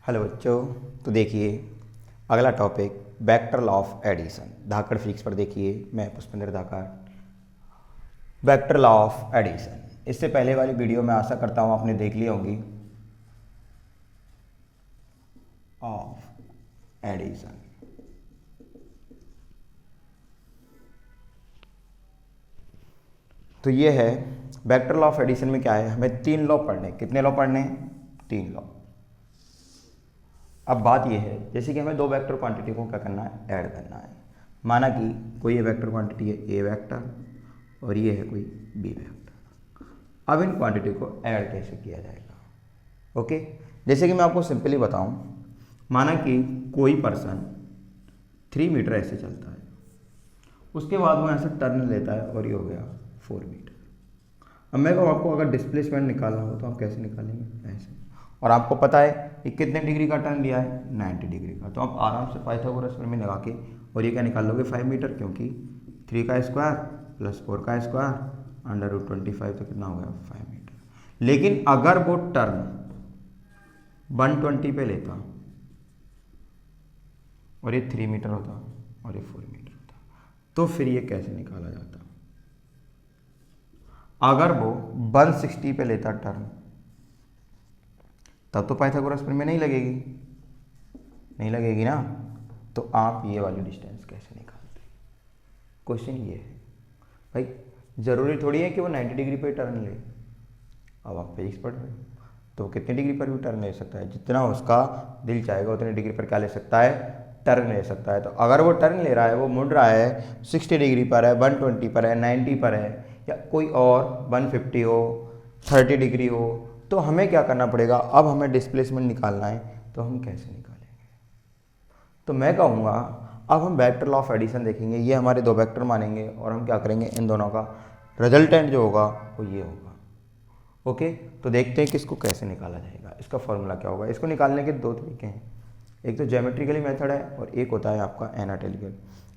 Hello बच्चों। तो देखिए अगला topic vector law of addition Dhakad physics पर देखिए। मैं Pushpendra Dhakad. Vector law of addition, इससे पहले वाली वीडियो में आशा करता हूँ आपने देख ली होंगी। ऑफ एडिशन तो ये है वेक्टर लॉ ऑफ एडिशन में क्या है, हमें तीन लॉ पढ़ने। कितने लॉ पढ़ने? तीन लॉ। अब बात यह है जैसे कि हमें दो वेक्टर क्वांटिटी को क्या करना है, ऐड करना है। माना कि कोई ये वेक्टर क्वांटिटी है ए वेक्टर और ये है कोई बी वेक्टर। अब इन क्वांटिटी को ऐड कैसे किया जाएगा? ओके, जैसे कि मैं आपको सिंपली बताऊं, माना कि कोई पर्सन 3 मीटर ऐसे चलता है, उसके बाद वो ऐसे टर्न लेता है और ये हो गया 4 मीटर। अब मैं कहूँ आपको अगर डिस्प्लेसमेंट निकालना हो तो आप कैसे निकालेंगे? ऐसे। और आपको पता है कि कितने डिग्री का टर्न लिया है, 90 डिग्री का। तो आप आराम से पाइथागोरस में लगा के और ये क्या निकाल लोगे, 5 मीटर, क्योंकि 3 का स्क्वायर प्लस 4 का स्क्वायर अंडर रूट 25 तो कितना हो गया, 5 मीटर। लेकिन अगर वो टर्न 120 पे लेता और ये 3 मीटर होता और ये 4 मीटर होता, तो फिर ये कैसे निकाला जाता? अगर वो 160 पे लेता टर्न, तब तो पाइथागोरस प्रमेय नहीं लगेगी, नहीं लगेगी ना। तो आप ये वाली डिस्टेंस कैसे निकालते? क्वेश्चन ये है भाई। जरूरी थोड़ी है कि वो 90 डिग्री पे टर्न ले। अब आप फिजिक्स पढ़ रहे हो तो कितने डिग्री पर भी टर्न ले सकता है, जितना उसका दिल चाहेगा उतने डिग्री पर क्या ले सकता है, टर्न ले सकता है। तो अगर वो टर्न ले रहा है, वो मुड़ रहा है 60 डिग्री पर है, 120 पर है, 90 पर है, या कोई और 150 हो, 30 डिग्री हो, तो हमें क्या करना पड़ेगा? अब हमें डिस्प्लेसमेंट निकालना है, तो हम कैसे निकालेंगे? तो मैं कहूँगा अब हम वेक्टर लॉ ऑफ एडिशन देखेंगे। ये हमारे दो वेक्टर मानेंगे और हम क्या करेंगे, इन दोनों का रिजल्टेंट जो होगा वो ये होगा। ओके, तो देखते हैं कि इसको कैसे निकाला जाएगा, इसका फॉर्मूला क्या होगा। इसको निकालने के दो तरीके हैं, एक तो ज्योमेट्रिकली मेथड है और एक होता है आपका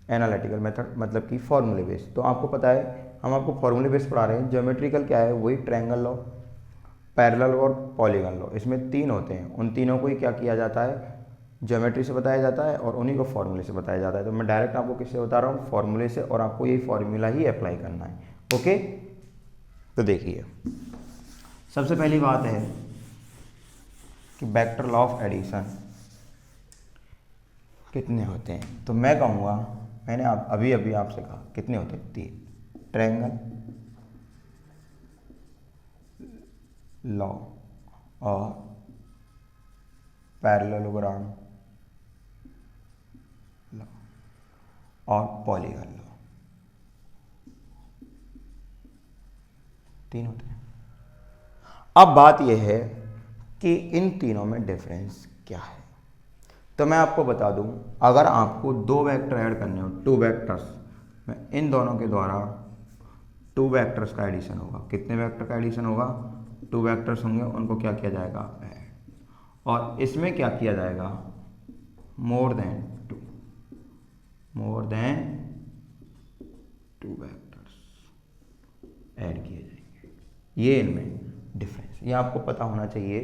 एनालिटिकल मेथड, मतलब कि फॉर्मूले बेस्ड। तो आपको पता है हम आपको फॉर्मूले बेस्ड पढ़ा रहे हैं। ज्योमेट्रिकल क्या है, वही ट्रायंगल लॉ, पैरेलल और पॉलीगन लॉ, इसमें तीन होते हैं। उन तीनों को ही क्या किया जाता है, ज्योमेट्री से बताया जाता है और उन्हीं को फॉर्मूले से बताया जाता है। तो मैं डायरेक्ट आपको किससे बता रहा हूँ, फॉर्मूले से, और आपको यही फॉर्मूला ही अप्लाई करना है। ओके, तो देखिए सबसे पहली बात है कि वेक्टर लॉ ऑफ एडिशन कितने होते हैं। तो मैं कहूँगा, मैंने अभी अभी आपसे कहा कितने होते हैं, 3। ट्रायंगल लॉ और पैरेललोग्राम लॉ और पॉलीगन लॉ, 3 होते हैं। अब बात यह है कि इन तीनों में डिफरेंस क्या है। तो मैं आपको बता दूं, अगर आपको दो वेक्टर ऐड करने हो, 2 वेक्टर्स, मैं इन दोनों के द्वारा 2 वेक्टर्स का एडिशन होगा। कितने वेक्टर का एडिशन होगा? 2 वेक्टर्स होंगे, उनको क्या किया जाएगा, ऐड। और इसमें क्या किया जाएगा, मोर देन 2 वेक्टर्स ऐड किए जाएंगे। ये इनमें डिफरेंस, ये आपको पता होना चाहिए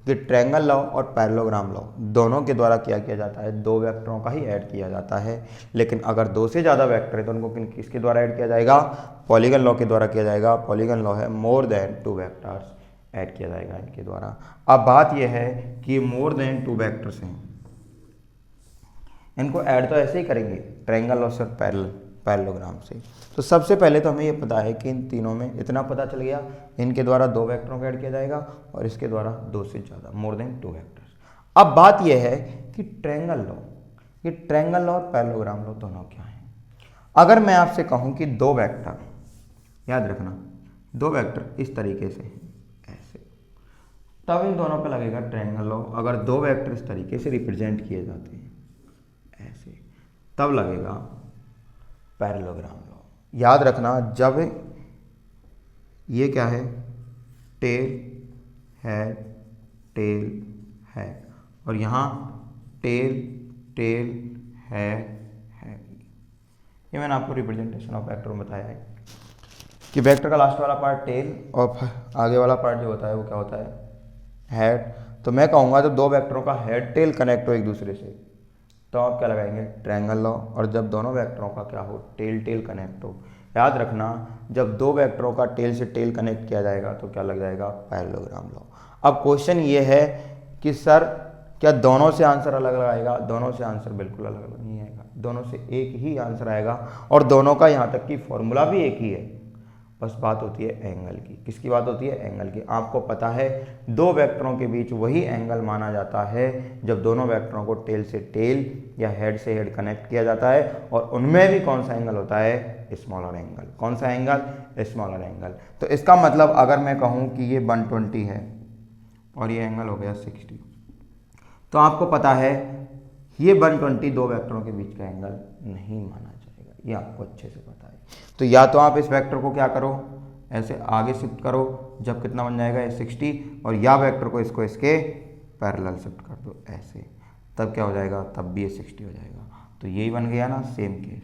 कि ट्रायंगल लॉ और पैरेललोग्राम लॉ दोनों के द्वारा क्या किया जाता है, 2 वेक्टरों का ही ऐड किया जाता है। लेकिन अगर 2 से ज़्यादा वेक्टर है तो उनको किसके द्वारा ऐड किया जाएगा, पॉलीगन लॉ के द्वारा किया जाएगा। पॉलीगन लॉ है मोर देन 2 वेक्टर्स ऐड किया जाएगा इनके द्वारा। अब बात यह है कि मोर देन 2 वेक्टर्स हैं, इनको ऐड तो ऐसे ही करेंगे ट्रायंगल लॉ से और पैरेललोग्राम से। तो सबसे पहले तो हमें ये पता है कि इन तीनों में इतना पता चल गया, इनके द्वारा 2 वेक्टरों को ऐड किया जाएगा और इसके द्वारा 2 से ज़्यादा, मोर देन 2 वेक्टर्स। अब बात यह है कि ट्रायंगल लॉ, ये ट्रायंगल लॉ और पैरेललोग्राम लॉ दोनों क्या हैं। अगर मैं आपसे कहूँ कि 2 वेक्टर, याद रखना 2 वेक्टर इस तरीके से हैं, ऐसे, तब इन दोनों पर लगेगा ट्रायंगल लॉ। अगर 2 वेक्टर इस तरीके से रिप्रेजेंट किए जाते हैं ऐसे, तब लगेगा पैरेललोग्राम लॉ। याद रखना, जब ये क्या है, टेल है और यहाँ टेल है, ये मैंने आपको रिप्रेजेंटेशन ऑफ वेक्टर में बताया है कि वेक्टर का लास्ट वाला पार्ट टेल और आगे वाला पार्ट जो होता है वो क्या होता है, हेड। तो मैं कहूँगा जब दो वेक्टरों का हेड टेल कनेक्ट हो एक दूसरे से तो आप क्या लगाएंगे, ट्रायंगल लॉ। और जब दोनों वेक्टरों का क्या हो, टेल टेल कनेक्ट हो, याद रखना जब दो वेक्टरों का टेल से टेल कनेक्ट किया जाएगा तो क्या लग जाएगा, पैरेललोग्राम लॉ। अब क्वेश्चन ये है कि सर क्या दोनों से आंसर अलग अलग आएगा, दोनों से आंसर बिल्कुल अलग अलग नहीं आएगा, दोनों से एक ही आंसर आएगा और दोनों का यहाँ तक कि फॉर्मूला भी एक ही है, बस बात होती है एंगल की। किसकी बात होती है, एंगल की। आपको पता है दो वेक्टरों के बीच वही एंगल माना जाता है जब दोनों वेक्टरों को टेल से टेल या हेड से हेड कनेक्ट किया जाता है, और उनमें भी कौन सा एंगल होता है, स्मॉलर एंगल। कौन सा एंगल, स्मॉलर एंगल। तो इसका मतलब अगर मैं कहूँ कि ये 120 है और ये एंगल हो गया 60, तो आपको पता है ये 120 दो वेक्टरों के बीच का एंगल नहीं माना जाएगा, ये आपको अच्छे से पता है। तो या तो आप इस वेक्टर को क्या करो, ऐसे आगे शिफ्ट करो, जब कितना बन जाएगा ये 60, और या वेक्टर को इसको इसके पैरेलल शिफ्ट कर दो ऐसे, तब क्या हो जाएगा, तब भी ये 60 हो जाएगा। तो यही बन गया ना, सेम केस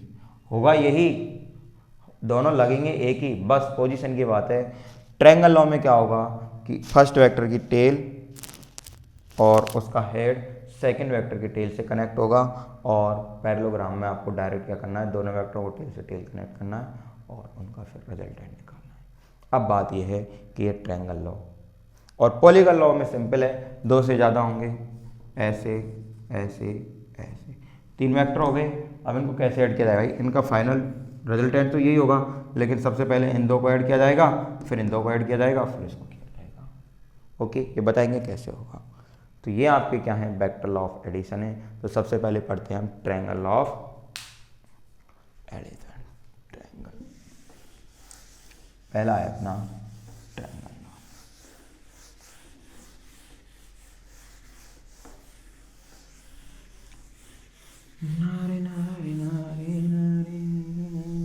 होगा यही, दोनों लगेंगे एक ही, बस पोजीशन की बात है। ट्रायंगल लॉ में क्या होगा कि फर्स्ट वेक्टर की टेल और उसका हेड सेकंड वेक्टर के टेल से कनेक्ट होगा, और पैरेललोग्राम में आपको डायरेक्ट क्या करना है, दोनों वेक्टरों को टेल से टेल कनेक्ट करना है और उनका फिर रिजल्टेंट निकालना है। अब बात यह है कि ये ट्रायंगल लॉ, और पॉलीगन लॉ में सिंपल है, दो से ज़्यादा होंगे, ऐसे ऐसे ऐसे, तीन वेक्टर हो गए। अब इनको कैसे ऐड किया जाएगा, इनका फाइनल रिजल्टेंट तो यही होगा, लेकिन सबसे पहले इन दो को ऐड किया जाएगा, फिर इन दो को ऐड किया जाएगा, फिर इसको किया जाएगा। ओके, ये बताएंगे कैसे होगा। तो ये आपके क्या है, वेक्टर लॉ ऑफ एडिशन है। तो सबसे पहले पढ़ते हैं हम triangle law of addition. Triangle पहला है अपना ट्रायंगल लॉ। नारे नारे नारे नारे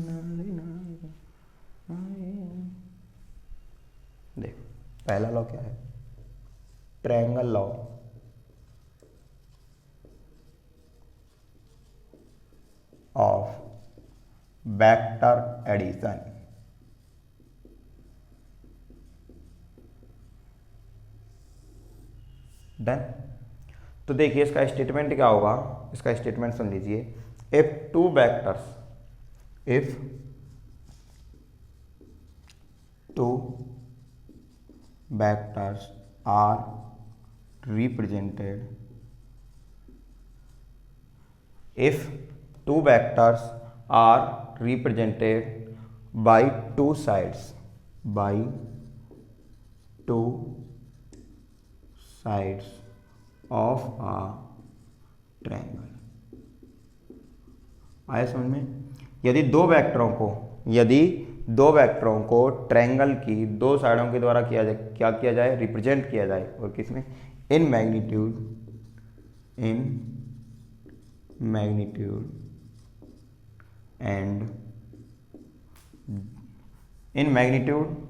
नारे नारे। देखो पहला लॉ क्या है, triangle law of vector addition। Done. तो देखिए इसका स्टेटमेंट क्या होगा, इसका स्टेटमेंट सुन लीजिए। If two vectors, if two vectors are represented, if two vectors are represented by two sides, by two sides of a triangle। आया समझ में। यदि दो वेक्टरों को ट्रायंगल की दो साइडों के द्वारा क्या किया जाए, रिप्रेजेंट किया जाए, और किसमें, इन मैग्नीट्यूड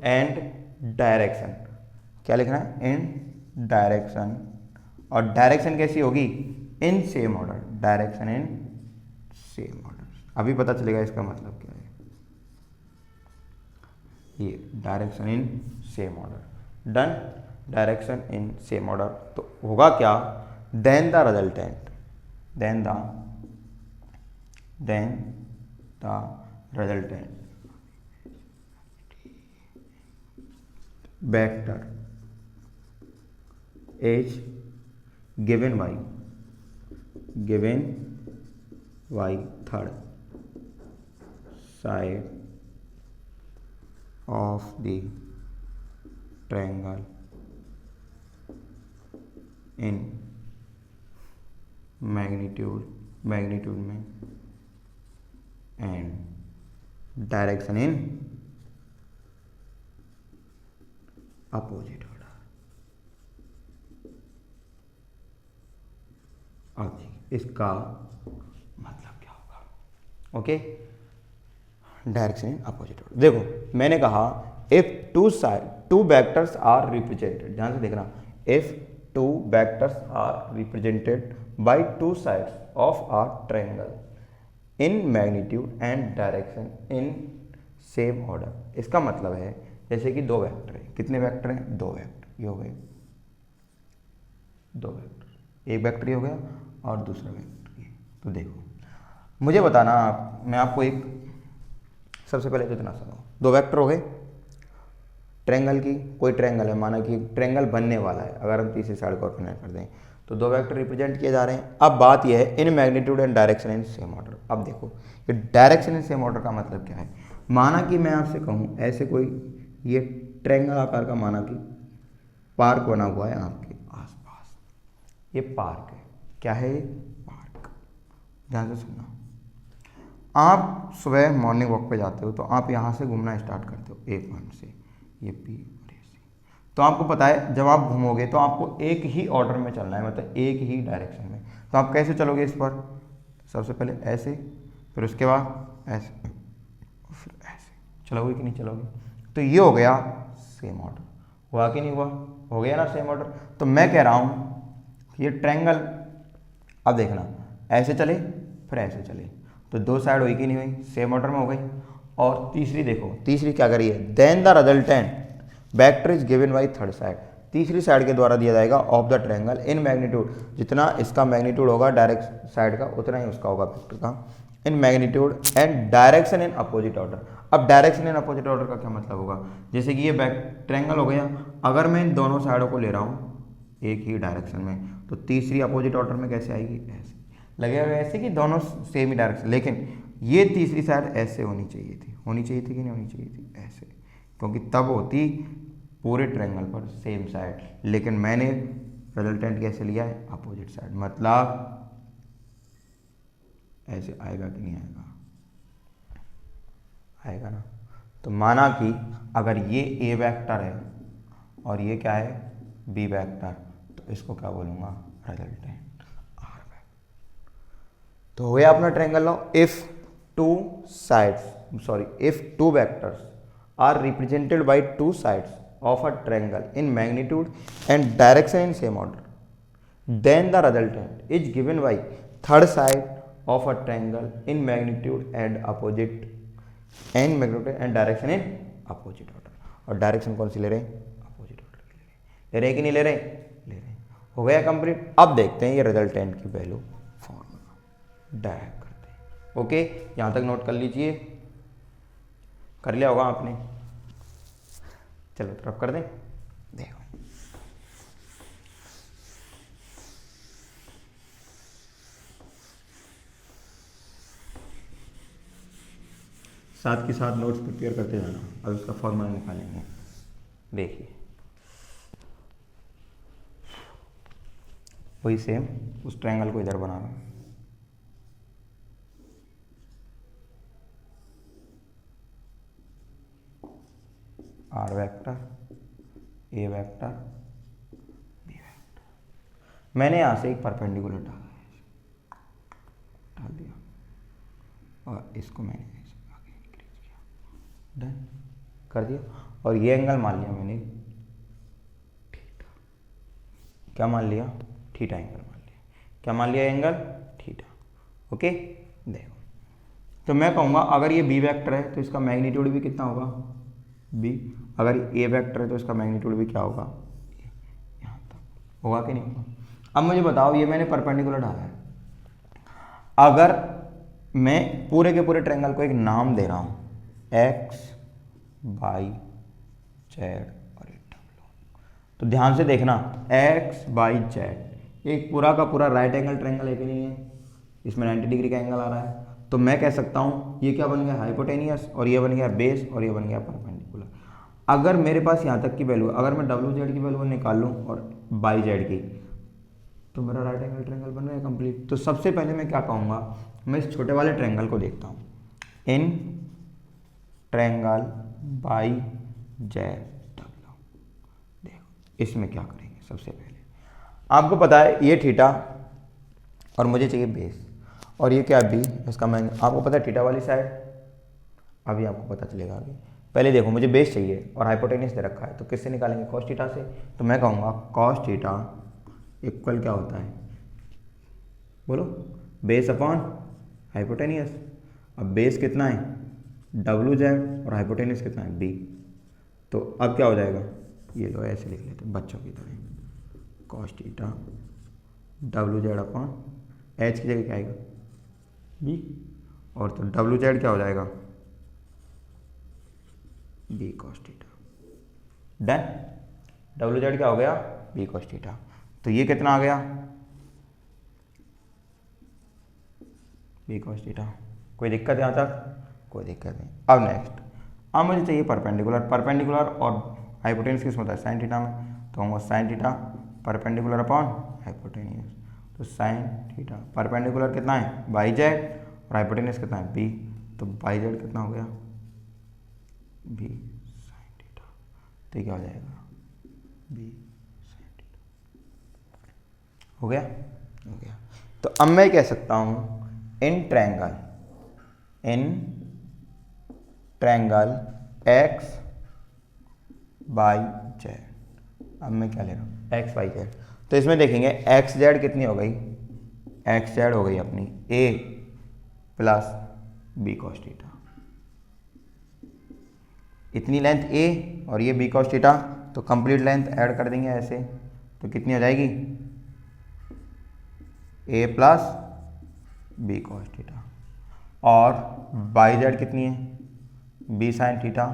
एंड डायरेक्शन। क्या लिखना है, इन डायरेक्शन, और डायरेक्शन कैसी होगी, in same order, direction in same order. अभी पता चलेगा इसका मतलब क्या है, ये direction in same order. Done, direction in same order. तो होगा क्या, then the resultant vector is given by third side of the triangle in magnitude में and direction in opposite order. अब इसका मतलब क्या होगा, okay, direction in opposite order. देखो मैंने कहा if two vectors are represented, ध्यान से देखना, if two vectors are represented by two sides of a triangle in magnitude and direction in same order. इसका मतलब है जैसे कि दो वेक्टर हैं, कितने वेक्टर हैं, दो वेक्टर, ये हो गए, दो वेक्टर, एक वेक्टर ये हो गया और दूसरा वेक्टर ये। तो देखो मुझे बताना आप, मैं आपको एक सबसे पहले तो इतना सुनो, दो वेक्टर हो गए, ट्रेंगल की कोई ट्रेंगल है, माना कि ट्रेंगल बनने वाला है, अगर हम तीसरी साइड को ऑर्गेनाइज कर दें तो दो वेक्टर रिप्रेजेंट किए जा रहे हैं। अब बात यह है इन magnitude and direction in same order. अब देखो ये डायरेक्शन इन सेम ऑर्डर का मतलब क्या है, माना कि मैं आपसे कहूँ ऐसे कोई ये ट्रेंगल आकार का माना कि पार्क बना हुआ है आपके आसपास, ये पार्क है, क्या है ये पार्क। ध्यान से सुनना, आप सुबह मॉर्निंग वॉक पे जाते हो तो आप यहाँ से घूमना स्टार्ट करते हो, एक पॉइंट से, ये पी और ये सी। तो आपको पता है जब आप घूमोगे तो आपको एक ही ऑर्डर में चलना है, मतलब एक ही डायरेक्शन में। तो आप कैसे चलोगे इस पर, सबसे पहले ऐसे, फिर उसके बाद ऐसे, फिर ऐसे चलोगे कि नहीं चलोगे। तो ये हो गया सेम ऑर्डर, हुआ कि नहीं हुआ, हो गया ना सेम ऑर्डर। तो मैं कह रहा हूँ ये ट्रायंगल, अब देखना ऐसे चले फिर ऐसे चले, तो दो साइड हुई कि नहीं हुई, सेम ऑर्डर में हो गई। और तीसरी देखो, तीसरी क्या करी है, then the resultant vector is given by third side, तीसरी साइड के द्वारा दिया जाएगा of the triangle in magnitude, जितना इसका मैग्नीट्यूड होगा डायरेक्ट साइड का उतना ही उसका होगा वेक्टर का, इन magnitude and direction in opposite order. अब डायरेक्शन इन अपोजिट ऑर्डर का क्या मतलब होगा, जैसे कि ये ट्रायंगल हो गया, अगर मैं इन दोनों साइडों को ले रहा हूँ एक ही डायरेक्शन में, तो तीसरी अपोजिट ऑर्डर में कैसे आएगी, ऐसे लगेगा, ऐसे कि दोनों सेम ही डायरेक्शन, लेकिन ये तीसरी साइड ऐसे होनी चाहिए थी, होनी चाहिए थी कि नहीं होनी चाहिए थी, ऐसे, क्योंकि तब होती पूरे ट्रायंगल पर सेम साइड, लेकिन मैंने रिजल्टेंट कैसे लिया है, अपोजिट साइड, मतलब ऐसे आएगा कि नहीं आएगा, आएगा ना। तो माना कि अगर ये ए वेक्टर है और ये क्या है बी वेक्टर, तो इसको क्या बोलूँगा, रिजल्टेंट आर वेक्टर। तो हो गया अपना triangle law, if two sides sorry if two vectors are represented by two sides of a triangle in magnitude and direction in same order, then the resultant is given by third side of a triangle in magnitude and opposite and magnitude and direction in opposite order। और direction कौन सी ले रहे हैं, opposite order ले रहे हैं कि नहीं ले रहे, ले रहे हैं। हो गया कंप्लीट। अब देखते हैं ये रिजल्टेंट की वैल्यू फॉर्मूला डायरेक्ट करते हैं। ओके, यहाँ तक नोट कर लीजिए, कर लिया होगा आपने, चलो तरफ कर दें। देखो साथ के साथ नोट्स प्रिपेयर करते जाना, अब उसका फॉर्मूला निकालेंगे। देखिए वही सेम उस ट्रायंगल को इधर बना रहा हूँ, R vector A vector B vector, मैंने यहाँ से एक परपेंडिकुलर डाल दिया और इसको मैंने आगे इंक्रीज किया, डन कर दिया। और ये एंगल मान लिया मैंने थीटा, क्या मान लिया, थीटा एंगल मान लिया, क्या मान लिया, एंगल थीटा। ओके देखो, तो मैं कहूँगा अगर ये बी वेक्टर है तो इसका मैग्नीट्यूड भी कितना होगा, बी, अगर ए वेक्टर है तो इसका मैग्नीट्यूड भी क्या होगा, यहाँ तक होगा कि नहीं होगा। अब मुझे बताओ, ये मैंने परपेंडिकुलर डाला है, अगर मैं पूरे के पूरे ट्रायंगल को एक नाम दे रहा हूँ, एक्स वाई जेड और एक डब्ल्यू, तो ध्यान से देखना, एक्स वाई जेड एक पूरा का पूरा राइट एंगल ट्रायंगल है कि नहीं है, इसमें 90 डिग्री का एंगल आ रहा है। तो मैं कह सकता हूँ ये क्या बन गया, हाइपोटेनियस, और ये बन गया बेस, और ये बन गया परपेंडिकुलर। अगर मेरे पास यहाँ तक की वैल्यू, अगर मैं डब्ल्यू जेड की वैल्यू निकाल लूँ और बाई जेड की, तो मेरा राइट एंगल ट्रायंगल बन गया कंप्लीट। तो सबसे पहले मैं क्या कहूँगा, मैं इस छोटे वाले ट्रायंगल को देखता हूँ, in triangle by Z W. देखो इसमें क्या करेंगे, सबसे पहले आपको पता है ये थीटा और मुझे चाहिए बेस, और ये क्या बी, इसका मैं आपको पता है थीटा वाली साइड, अभी आपको पता चलेगा आगे। पहले देखो मुझे बेस चाहिए और हाइपोटेनियस दे रखा है, तो किससे निकालेंगे, कॉस थीटा से। तो मैं कहूँगा कॉस थीटा इक्वल क्या होता है, बोलो, बेस अपॉन हाइपोटेनियस। अब बेस कितना है, डब्ल्यू जेड, और हाइपोटेनियस कितना है, बी। तो अब क्या हो जाएगा, ये लो ऐसे लिख लेते हैं बच्चों की तरह, cos theta W Z upon H की जगह क्या आएगा बी, और तो डब्ल्यू जेड क्या हो जाएगा B cos theta. Done, W Z क्या हो गया बी कॉस थीटा। तो ये कितना आ गया बी कॉस थीटा। कोई दिक्कत यहाँ तक? कोई दिक्कत नहीं। अब नेक्स्ट, अब मुझे चाहिए परपेंडिकुलर। परपेंडिकुलर और हाइपोटेन्यूस किस में होता है साइन थीटा में, तो होगा sine theta perpendicular upon hypotenuse. तो साइन थीटा परपेंडिकुलर कितना है बाई जेड और हाइपोटेन्यूस कितना है बी, तो बाई जेड कितना हो गया बी साइन थीटा। तो क्या हो जाएगा बी साइन थीटा। हो गया, हो गया। तो अब मैं कह सकता हूँ in triangle x by Z. अब मैं क्या ले रहा हूँ एक्स बाई जेड, तो इसमें देखेंगे एक्स जेड कितनी हो गई, एक्स जेड हो गई अपनी ए प्लस बी कॉस थीटा। इतनी लेंथ ए और ये बी कॉस थीटा, तो कंप्लीट लेंथ ऐड कर देंगे ऐसे, तो कितनी हो जाएगी ए प्लस बी कॉस थीटा। और बाई जेड कितनी है बी साइन थीटा,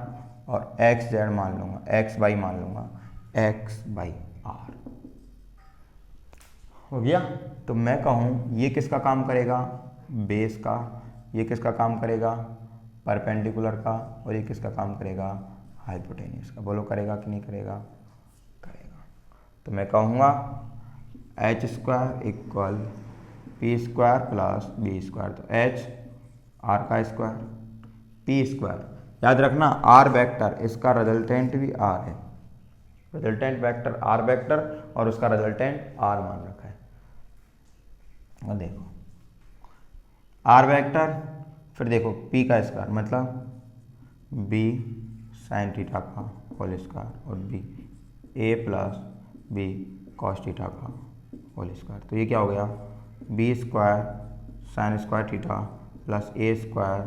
और एक्स जेड मान लूंगा एक्स बाई मान लूंगा एक्स बाई आर। हो गया। तो मैं कहूँ ये किसका काम करेगा बेस का, ये किसका काम करेगा परपेंडिकुलर का, और ये किसका काम करेगा हाइपोटेन्यूस का। बोलो करेगा कि नहीं करेगा? करेगा। तो मैं कहूँगा H square equal P square plus B square. तो एच आर का स्क्वायर पी स्क्वायर, याद रखना आर वेक्टर, इसका रिजल्टेंट भी आर है, रिजल्टेंट वेक्टर आर वेक्टर और उसका रिजल्टेंट आर मान रखा है। और देखो आर वेक्टर, फिर देखो पी का स्क्वायर मतलब बी साइन थीटा का होल स्क्वायर और B A plus B cos theta का होल स्क्वायर। तो ये क्या हो गया B square sine square theta plus A square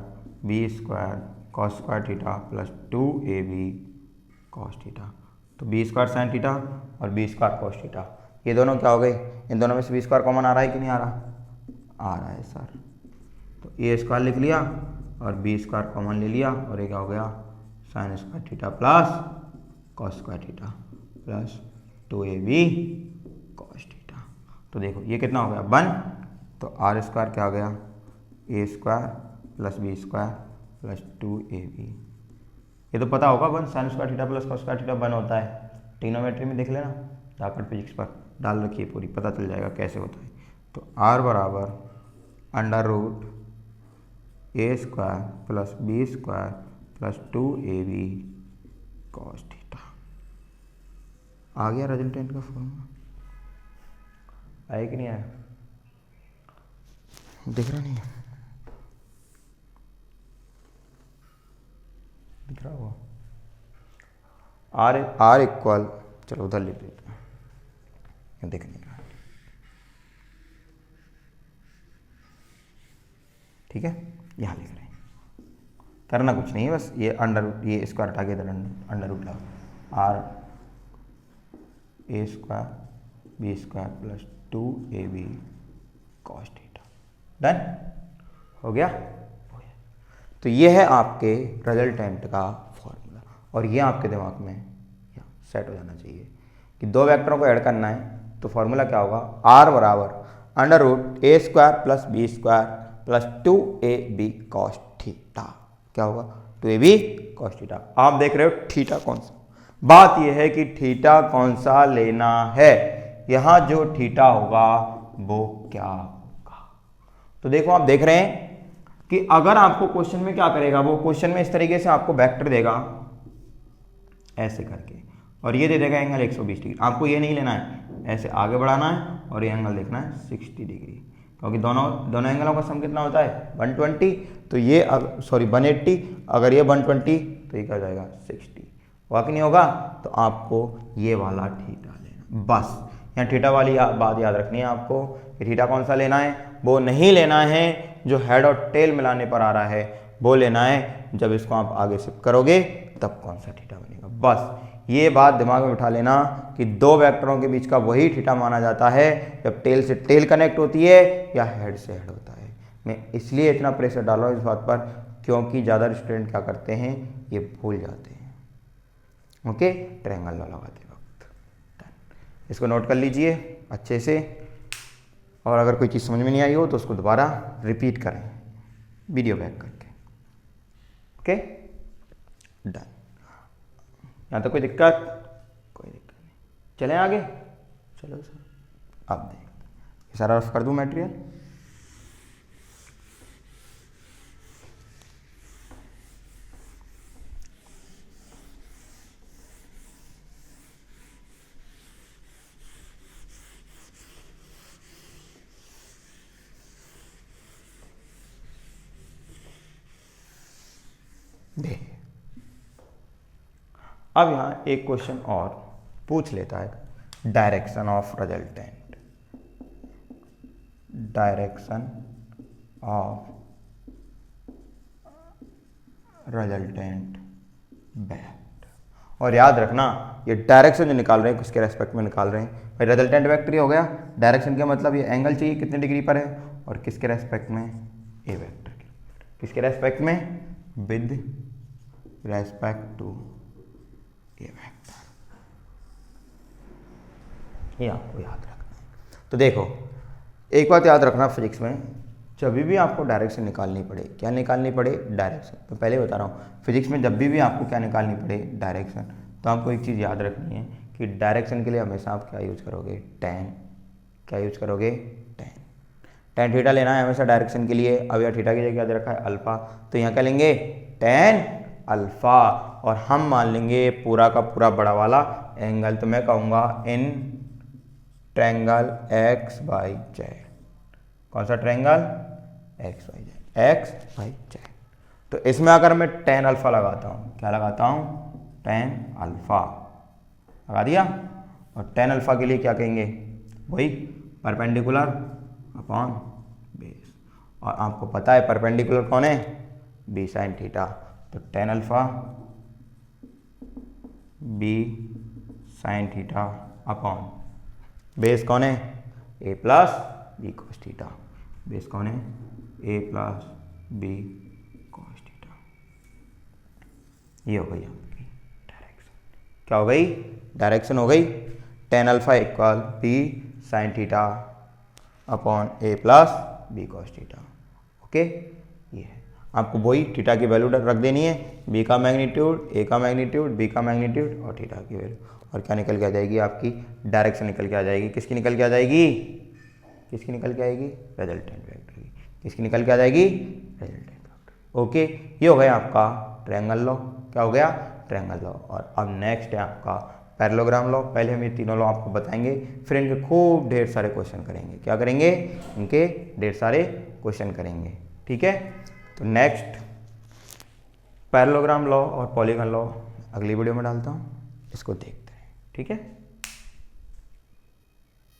B square cos square theta plus 2ab cos theta. तो बी स्क्वायर साइन थीटा और B square cos theta, ये दोनों क्या हो गए, इन दोनों में से बी स्क्वायर कॉमन आ रहा है कि नहीं आ रहा? आ रहा है सर। तो ए स्क्वायर लिख लिया और बी स्क्वायर कॉमन ले लिया, और ये क्या हो गया sign square theta plus cos square theta plus 2ab cos theta. तो देखो ये कितना हो गया 1, तो आर स्क्वायर क्या हो गया A square plus B square plus 2ab। ये तो पता होगा 1 sine square theta plus cos square theta 1 होता है, ट्रिग्नोमेट्री में देख लेना, जाकर फिजिक्स पर डाल रखिए पूरी, पता चल जाएगा कैसे होता है। तो आर बराबर under root A square plus B square plus 2ab cos theta. आ गया रिजल्टेंट का फॉर्मूला? आया कि नहीं आया? दिख रहा नहीं है? दिख रहा होगा आर इक्वल, चलो उधर लिख देते हैं, दिख नहीं रहा। ठीक है, यहाँ लिख रहे हैं, करना कुछ नहीं है, बस ये अंडर ये स्क्वायर हटा के इधर अंडर रूट लगा R A square B square plus 2ab cos theta. Done हो गया? हो गया। तो ये है आपके रिजल्टेंट का फॉर्मूला, और ये आपके दिमाग में सेट हो जाना चाहिए कि दो वेक्टरों को ऐड करना है। तो फॉर्मूला क्या होगा आर बराबर under root A square plus B square plus 2ab cos theta. क्या होगा 2ab कॉस थीटा। आप देख रहे हो थीटा कौन सा, बात यह है कि थीटा कौन सा लेना है, यहां जो थीटा होगा वो क्या होगा। तो देखो आप देख रहे हैं कि अगर आपको क्वेश्चन में क्या करेगा, वो क्वेश्चन में इस तरीके से आपको वेक्टर देगा ऐसे करके, और ये दे देगा एंगल 120 डिग्री। आपको ये नहीं लेना है, ऐसे आगे बढ़ाना है और ये एंगल देखना है 60 डिग्री, क्योंकि दोनों एंगलों का सम कितना होता है 120। तो ये 180, अगर ये 120 तो ये क्या हो जाएगा 60। वाकई नहीं होगा, तो आपको ये वाला थीटा लेना। बस यहाँ थीटा वाली बात याद रखनी है आपको कि थीटा कौन सा लेना है, वो नहीं लेना है जो हेड और टेल मिलाने पर आ रहा है, वो लेना है जब इसको आप आगे शिफ्ट करोगे तब कौन सा थीटा बनेगा। बस ये बात दिमाग में बिठा लेना कि दो वेक्टरों के बीच का वही थीटा माना जाता है जब टेल से टेल कनेक्ट होती है या हेड से हेड होता है। मैं इसलिए इतना प्रेशर डाल रहा हूँ इस बात पर क्योंकि ज़्यादा स्टूडेंट क्या करते हैं, ये भूल जाते हैं। ओके, ट्रायंगल लॉ लगाते वक्त इसको नोट कर लीजिए अच्छे से, और अगर कोई चीज़ समझ में नहीं आई हो तो उसको दोबारा रिपीट करें वीडियो बैक करके। Okay, done. यहाँ तक कोई दिक्कत? कोई दिक्कत नहीं, चलें आगे। चलो सर, अब देख सारा रफ कर दूँ मटेरियल। देख अब यहाँ एक क्वेश्चन और पूछ लेता है, direction of resultant, direction of resultant vector. और याद रखना ये डायरेक्शन जो निकाल रहे हैं किसके रेस्पेक्ट में निकाल रहे हैं भाई, रिजल्टेंट वेक्टर ही हो गया। डायरेक्शन का मतलब ये एंगल चाहिए कितने डिग्री पर है, और किसके रेस्पेक्ट में, ए वेक्टर के, किसके रेस्पेक्ट में, with respect to A vector. ये आपको याद रखना है। तो देखो एक बात याद रखना, फिजिक्स में जब भी आपको डायरेक्शन निकालनी पड़े, क्या निकालनी पड़े, डायरेक्शन। तो पहले बता रहा हूँ, फिजिक्स में जब भी आपको क्या निकालनी पड़े, डायरेक्शन, तो आपको एक चीज़ याद रखनी है कि डायरेक्शन के लिए हमेशा आप क्या यूज करोगे, टैन। क्या यूज करोगे, टैन। टैन थीटा लेना है हमेशा डायरेक्शन के लिए। अब यह थीटा की जगह याद रखा है अल्फा, तो यहाँ क्या लेंगे, टैन अल्फा। और हम मान लेंगे पूरा का पूरा बड़ा वाला एंगल, तो मैं कहूँगा in triangle x by Z. कौन सा triangle, x by Z, x by Z. तो इसमें अगर मैं टैन अल्फा लगाता हूँ, क्या लगाता हूँ, टैन अल्फा लगा दिया। और टैन अल्फा के लिए क्या कहेंगे, वही परपेंडिकुलर अपॉन बेस। और आपको पता है परपेंडिकुलर कौन है, बी साइन थीटा। तो tan alpha B sine theta upon base कौन है, A plus B cos theta. Base कौन है, A plus B cos theta. ये हो गई आपकी डायरेक्शन। क्या हो गई, डायरेक्शन हो गई। Tan alpha equal B sine theta upon A plus B cos theta. Okay, ये है। आपको वही थीटा की वैल्यू रख देनी है, बी का मैग्नीट्यूड, ए का मैग्नीट्यूड, बी का मैग्नीट्यूड और थीटा की वैल्यू। और क्या निकल के आ जाएगी, आपकी डायरेक्शन निकल के आ जाएगी। किसकी निकल के आ जाएगी, किसकी निकल के आएगी, रिजल्टेंट वेक्टर की। किसकी निकल के आ जाएगी, रिजल्टेंट वेक्टर। ओके, ये हो गया आपका ट्रायंगल लॉ। क्या हो गया, ट्रायंगल लॉ। और अब नेक्स्ट है आपका पैरेललोग्राम लॉ। पहले हम ये तीनों लॉ आपको बताएंगे, फिर इनके खूब ढेर सारे क्वेश्चन करेंगे। क्या करेंगे, इनके ढेर सारे क्वेश्चन करेंगे। ठीक है, तो नेक्स्ट पैरेललोग्राम लॉ और पॉलीगन लॉ अगली वीडियो में डालता हूँ, इसको देखते हैं। ठीक है।